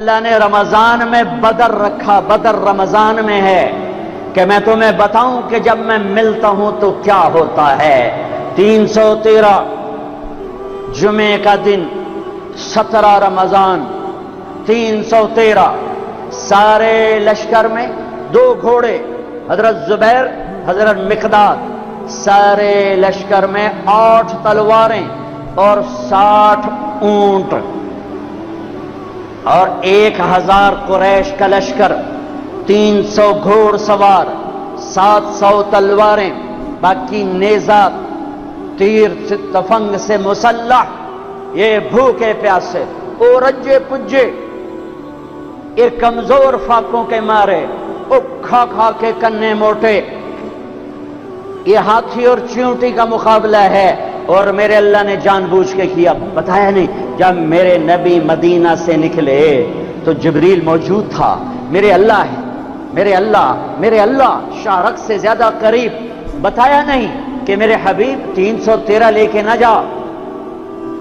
اللہ نے رمضان میں بدر رکھا، بدر رمضان میں ہے کہ میں تمہیں بتاؤں کہ جب میں ملتا ہوں تو کیا ہوتا ہے۔ 313 جمعے کا دن 17 رمضان 313 سارے لشکر میں 2 گھوڑے حضرت زبیر حضرت مقداد، سارے لشکر میں 8 تلواریں اور 60 اونٹ اور 1000 قریش کا لشکر، 300 گھوڑ سوار، 700 تلواریں، باقی نیزہ تیر تفنگ سے مسلح، یہ بھوکے پیاسے او رجے پجے، یہ کمزور فاقوں کے مارے، او کھا کھا کے کنے موٹے، یہ ہاتھی اور چیونٹی کا مقابلہ ہے۔ اور میرے اللہ نے جان بوجھ کے کیا، بتایا نہیں، جب میرے نبی مدینہ سے نکلے تو جبریل موجود تھا۔ میرے اللہ ہے، میرے اللہ شارق سے زیادہ قریب، بتایا نہیں کہ میرے حبیب 313 لے کے نہ جا۔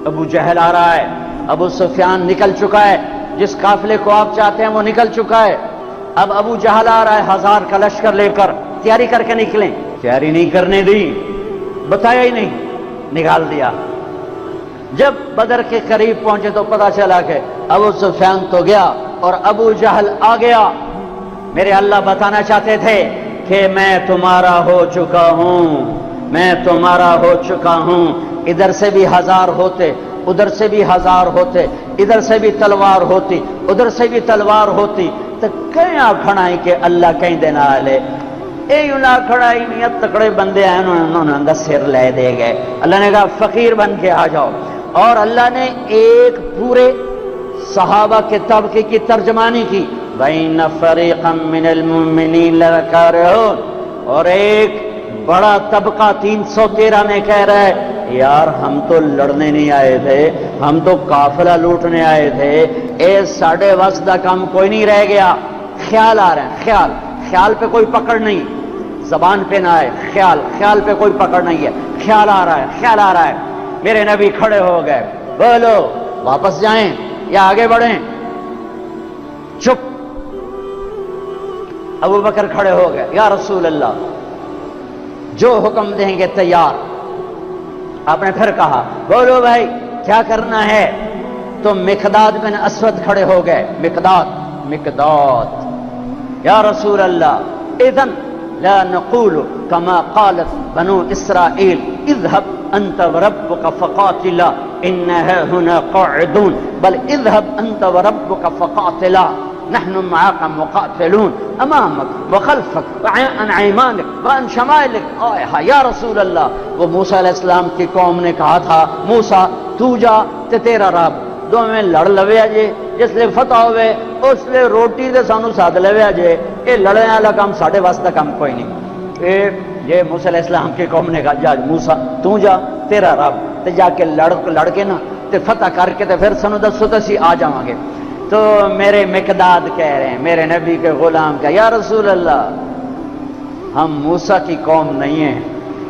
ابو جہل آ رہا ہے، ابو سفیان نکل چکا ہے، جس قافلے کو آپ چاہتے ہیں وہ نکل چکا ہے۔ اب ابو جہل آ رہا ہے 1000 کا لشکر لے کر، تیاری کر کے نکلیں، تیاری نہیں کرنے دی، بتایا ہی نہیں، نکال دیا۔ جب بدر کے قریب پہنچے تو پتا چلا کہ ابو سفیان تو گیا اور ابو جہل آ گیا۔ میرے اللہ بتانا چاہتے تھے کہ میں تمہارا ہو چکا ہوں، میں تمہارا ہو چکا ہوں۔ ادھر سے بھی 1000 ہوتے، ادھر سے بھی 1000 ہوتے، ادھر سے بھی تلوار ہوتی، ادھر سے بھی تلوار ہوتی، تو کہیں کھڑائی کہ اللہ کہیں دینا لے، اے یوں کھڑائی نہیں، تکڑے بندے ہیں انہوں نے سر لے دے گئے۔ اللہ نے کہا فقیر بن کے آ جاؤ، اور اللہ نے ایک پورے صحابہ کے طبقے کی ترجمانی کی، وَإِنَّ فَرِيقًا مِّنَ الْمُؤْمِنِينَ لَكَارِهُونَ، اور ایک بڑا طبقہ 313 میں کہہ رہا ہے یار ہم تو لڑنے نہیں آئے تھے، ہم تو قافلہ لوٹنے آئے تھے، اے ساڑھے وسدہ کام کوئی نہیں رہ گیا۔ خیال آ رہے ہیں، خیال پہ کوئی پکڑ نہیں، زبان پہ نہ آئے، خیال پہ کوئی پکڑ نہیں ہے، خیال آ رہا ہے۔ میرے نبی کھڑے ہو گئے، بولو واپس جائیں یا آگے بڑھیں؟ چپ۔ ابو بکر کھڑے ہو گئے، یا رسول اللہ جو حکم دیں گے تیار۔ آپ نے پھر کہا بولو بھائی کیا کرنا ہے؟ تو مقداد بن اسود کھڑے ہو گئے، مقداد یا رسول اللہ اذن لا نقول كما قالت بنو اسرائیل اذهب انت وربك فقاتلا انها هنا قاعدون، بل اذهب انت وربك فقاتلا نحن معاك مقاتلون امامك وخلفك وعن ايمانك وعن شمائلك۔ یا رسول اللہ، وہ موسیٰ علیہ السلام کی قوم نے کہا تھا موسیٰ تو جا تے تیرا رب دو میں لڑ لویا جے، جس لئے فتح ہوئے اس لئے روٹی دے سانو ساتھ لویا جے، یہ لڑنے والا کام ساڑھے واسطہ کام کوئی نہیں۔ یہ موسیٰ علیہ السلام کی قوم نے کہا جا موسیٰ تو جا تیرا رب تے جا کے لڑ کے نا تے فتح کر کے تے پھر سانو دسو تسی آ جاؤں گے۔ تو میرے مقداد کہہ رہے ہیں، میرے نبی کے غلام کا، یا رسول اللہ ہم موسیٰ کی قوم نہیں ہیں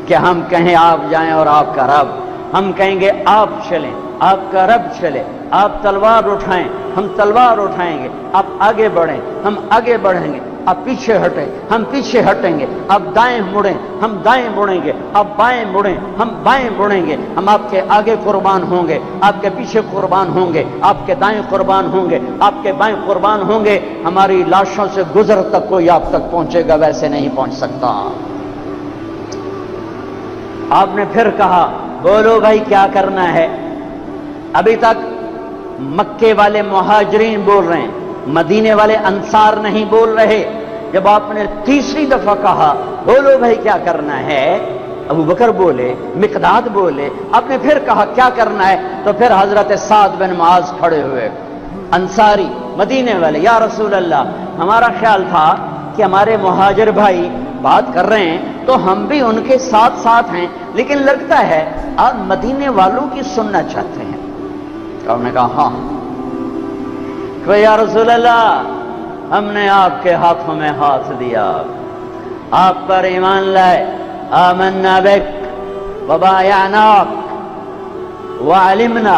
کہ ہم کہیں آپ جائیں اور آپ کا رب، ہم کہیں گے آپ چلیں، آپ کا رب چلے، آپ تلوار اٹھائیں ہم تلوار اٹھائیں گے، آپ آگے بڑھیں ہم آگے بڑھیں گے، آپ پیچھے ہٹیں ہم پیچھے ہٹیں گے، آپ دائیں مڑیں ہم دائیں مڑیں گے، آپ بائیں مڑیں ہم بائیں مڑیں گے، ہم آپ کے آگے قربان ہوں گے، آپ کے پیچھے قربان ہوں گے، آپ کے دائیں قربان ہوں گے، آپ کے بائیں قربان ہوں گے، ہماری لاشوں سے گزر تک کوئی آپ تک پہنچے گا ویسے نہیں پہنچ سکتا۔ آپ نے پھر کہا بولو بھائی کیا کرنا ہے؟ ابھی تک مکے والے مہاجرین بول رہے ہیں، مدینے والے انصار نہیں بول رہے۔ جب آپ نے تیسری دفعہ کہا بولو بھائی کیا کرنا ہے، ابو بکر بولے، مقداد بولے، آپ نے پھر کہا کیا کرنا ہے، تو پھر حضرت سعد بن معاذ کھڑے ہوئے، انصاری مدینے والے، یا رسول اللہ ہمارا خیال تھا کہ ہمارے مہاجر بھائی بات کر رہے ہیں تو ہم بھی ان کے ساتھ ہیں، لیکن لگتا ہے آپ مدینے والوں کی سننا چاہتے ہیں۔ اور نے کہا ہاں، کہ یا رسول اللہ ہم نے آپ کے ہاتھوں میں ہاتھ دیا، آپ پر ایمان لائے، آمنا بک وبایعناک وعلمنا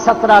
17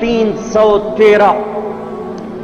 313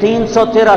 313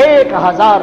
1000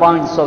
500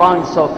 500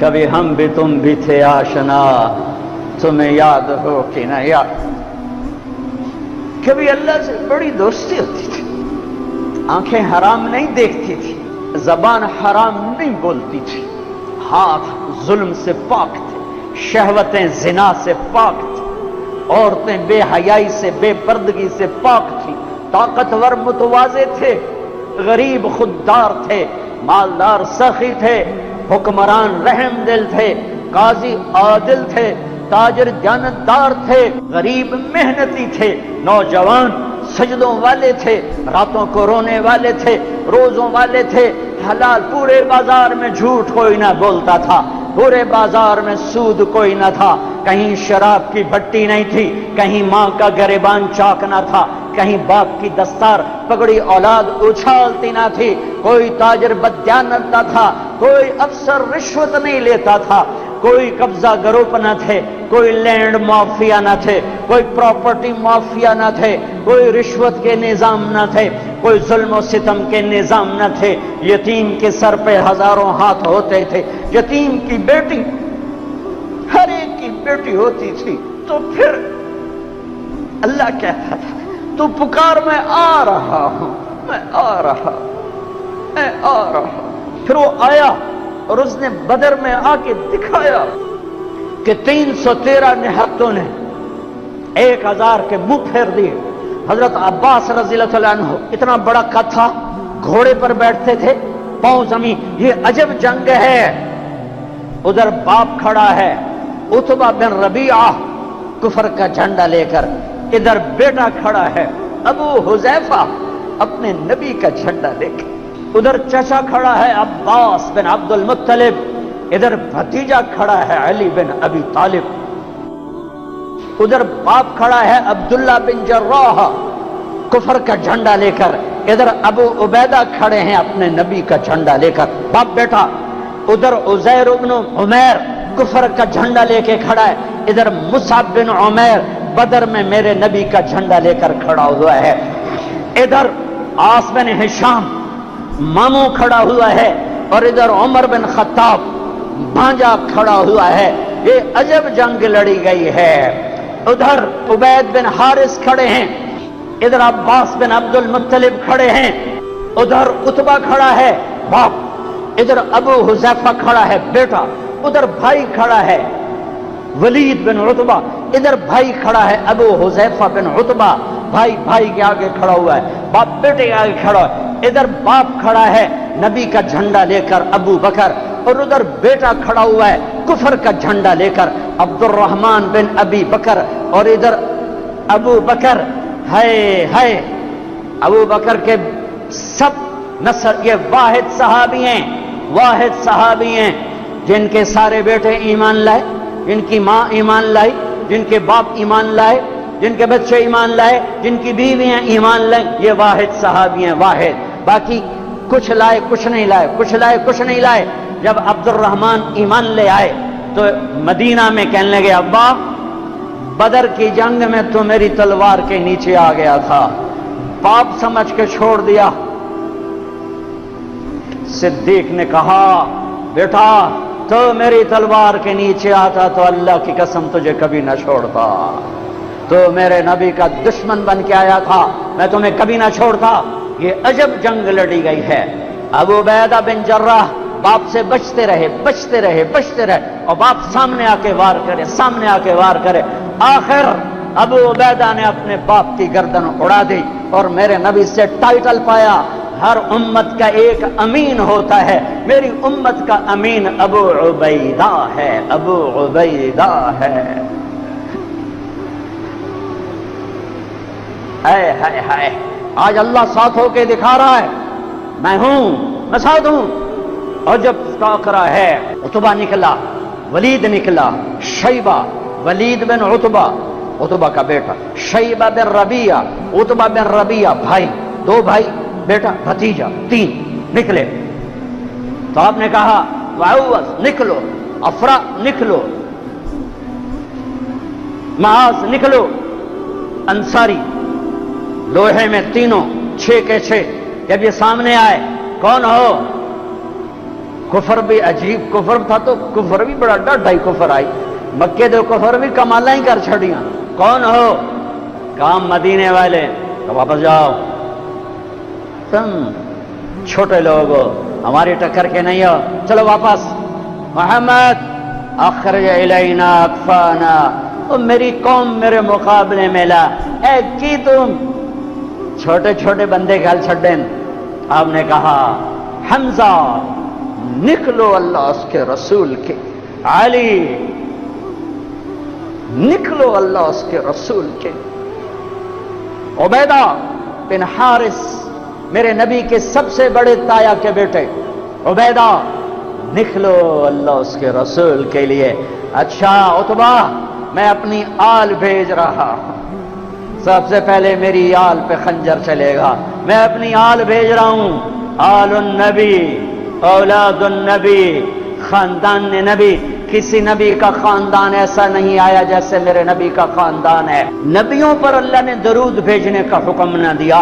کبھی ہم بھی تم بھی تھے آشنا، تمہیں یاد ہو کہ نہ یاد۔ کبھی اللہ سے بڑی دوستی ہوتی تھی، آنکھیں حرام نہیں دیکھتی تھی، زبان حرام نہیں بولتی تھی، ہاتھ ظلم سے پاک تھے، شہوتیں زنا سے پاک تھی، عورتیں بے حیائی سے بے پردگی سے پاک تھی، طاقتور متواضع تھے، غریب خوددار تھے، مالدار سخی تھے، حکمران رحم دل تھے، قاضی عادل تھے، تاجر جانتدار تھے، غریب محنتی تھے، نوجوان سجدوں والے تھے، راتوں کو رونے والے تھے، روزوں والے تھے، حلال، پورے بازار میں جھوٹ کوئی نہ بولتا تھا، پورے بازار میں سود کوئی نہ تھا، کہیں شراب کی بھٹی نہیں تھی، کہیں ماں کا گریبان چاک نہ تھا، کہیں باپ کی دستار پگڑی اولاد اچھالتی نہ تھی، کوئی تاجر بددیانت نہ تھا، کوئی افسر رشوت نہیں لیتا تھا، کوئی قبضہ گروپ نہ تھے، کوئی لینڈ مافیا نہ تھے، کوئی پراپرٹی مافیا نہ تھے، کوئی رشوت کے نظام نہ تھے، کوئی ظلم و ستم کے نظام نہ تھے، یتیم کے سر پہ ہزاروں ہاتھ ہوتے تھے، یتیم کی بیٹی ہر ایک کی بیٹی ہوتی تھی، تو پھر اللہ کہتا تھا تو پکار، میں آ رہا ہوں، میں آ رہا ہوں، میں آ رہا ہوں۔ پھر وہ آیا اور اس نے بدر میں آ کے دکھایا کہ 313 نہتوں نے 1000 کے منہ پھیر دیے۔ حضرت عباس رضی اللہ عنہ اتنا بڑا قد تھا، گھوڑے پر بیٹھتے تھے، پاؤں زمین، یہ عجب جنگ ہے۔ ادھر باپ کھڑا ہے عتبہ بن ربیعہ کفر کا جھنڈا لے کر، ادھر بیٹا کھڑا ہے ابو حذیفہ اپنے نبی کا جھنڈا لے کر، ادھر چچا کھڑا ہے عباس بن عبد المطلب، ادھر بھتیجا کھڑا ہے علی بن ابی طالب، ادھر باپ کھڑا ہے عبداللہ بن جراح کفر کا جھنڈا لے کر، ادھر ابو عبیدہ کھڑے ہیں اپنے نبی کا جھنڈا لے کر، باپ بیٹا، ادھر عزیر بن عمیر کفر کا جھنڈا لے کے کھڑا ہے، ادھر مصعب بن عمیر بدر میں میرے نبی کا جھنڈا لے کر کھڑا ہوا ہے، ادھر عاص بن ہشام ماموں کھڑا ہوا ہے، اور ادھر عمر بن خطاب بھانجا کھڑا ہوا ہے۔ یہ عجب جنگ لڑی گئی ہے۔ ادھر عبید بن حارث کھڑے ہیں، ادھر عباس بن عبد المطلب کھڑے ہیں، ادھر عتبہ کھڑا ہے باپ، ادھر ابو حذیفہ کھڑا ہے بیٹا، ادھر بھائی کھڑا ہے ولید بن عتبہ، ادھر بھائی کھڑا ہے ابو حذیفہ بن عتبہ، بھائی بھائی کے آگے کھڑا ہوا ہے، باپ بیٹے کے آگے کھڑا ہے، ادھر باپ کھڑا ہے نبی کا جھنڈا لے کر ابو بکر، اور ادھر بیٹا کھڑا ہوا ہے کفر کا جھنڈا لے کر عبد الرحمن بن ابی بکر، اور ادھر ابو بکر ہے ابو بکر کے سب نسل، یہ واحد صحابی ہیں، واحد صحابی ہیں جن کے سارے بیٹے ایمان لائے، جن کی ماں ایمان لائی، جن کے باپ ایمان لائے، جن کے بچے ایمان لائے، جن کی بیویاں ایمان لائیں، یہ واحد صحابی ہیں، واحد۔ باقی کچھ لائے کچھ نہیں لائے، کچھ لائے کچھ نہیں لائے۔ جب عبد الرحمن ایمان لے آئے تو مدینہ میں کہنے لگے ابا بدر کی جنگ میں تو میری تلوار کے نیچے آ گیا تھا، پاپ سمجھ کے چھوڑ دیا۔ صدیق نے کہا بیٹا تو میری تلوار کے نیچے آتا تو اللہ کی قسم تجھے کبھی نہ چھوڑتا، تو میرے نبی کا دشمن بن کے آیا تھا، میں تمہیں کبھی نہ چھوڑتا۔ یہ عجب جنگ لڑی گئی ہے۔ ابو عبیدہ بن جراح باپ سے بچتے رہے بچتے رہے بچتے رہے، اور باپ سامنے آ کے وار کرے سامنے آ کے وار کرے، آخر ابو عبیدہ نے اپنے باپ کی گردن اڑا دی اور میرے نبی سے ٹائٹل پایا، ہر امت کا ایک امین ہوتا ہے، میری امت کا امین ابو عبیدہ ہے، ابو عبیدہ ہے۔ اے ہائے ہائے، آج اللہ ساتھ ہو کے دکھا رہا ہے، میں ہوں، میں ساتھ ہوں۔ اور جب ٹاکرا ہے، عتبہ نکلا، ولید نکلا، شیبہ، ولید بن عتبہ، عتبہ کا بیٹا، شیبہ بن ربیعہ، عتبہ بن ربیعہ، بھائی، دو بھائی، بیٹا، بھتیجا، 3 نکلے۔ تو آپ نے کہا وعوذ نکلو، افرا نکلو، معاذ نکلو، انصاری، لوہے میں تینوں 6 کے 6۔ جب یہ سامنے آئے کون ہو؟ کفر بھی عجیب کفر تھا تو کفر بھی بڑا ڈاڈھا ہی کفر آئی مکے دے کفر بھی کمالا ہی کر چھڑیاں کون ہو کام مدینے والے تو واپس جاؤ تم چھوٹے لوگ ہو ہماری ٹکر کے نہیں ہو چلو واپس محمد اخرج الینا اکفانا تو میری قوم میرے مقابلے میں لا اے کی تم چھوٹے چھوٹے بندے گل چھڑیں آپ نے کہا حمزہ نکلو اللہ اس کے رسول کے علی نکلو اللہ اس کے رسول کے عبیدہ بن حارث میرے نبی کے سب سے بڑے تایا کے بیٹے عبیدہ نکلو اللہ اس کے رسول کے لیے اچھا عتبہ میں اپنی آل بھیج رہا ہوں سب سے پہلے میری آل پہ خنجر چلے گا میں اپنی آل بھیج رہا ہوں آل النبی اولاد النبی خاندان نبی کسی نبی کا خاندان ایسا نہیں آیا جیسے میرے نبی کا خاندان ہے نبیوں پر اللہ نے درود بھیجنے کا حکم نہ دیا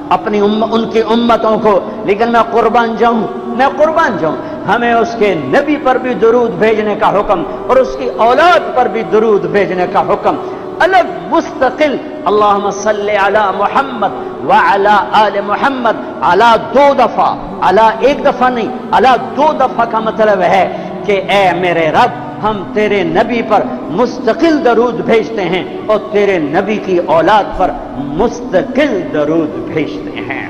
اپنی ان کی امتوں کو لیکن میں قربان جاؤں ہمیں اس کے نبی پر بھی درود بھیجنے کا حکم اور اس کی اولاد پر بھی درود بھیجنے کا حکم الگ مستقل اللہم صلی علی محمد وعلی آل محمد علی 2 دفعہ علی 1 دفعہ نہیں علی 2 دفعہ کا مطلب ہے کہ اے میرے رب ہم تیرے نبی پر مستقل درود بھیجتے ہیں اور تیرے نبی کی اولاد پر مستقل درود بھیجتے ہیں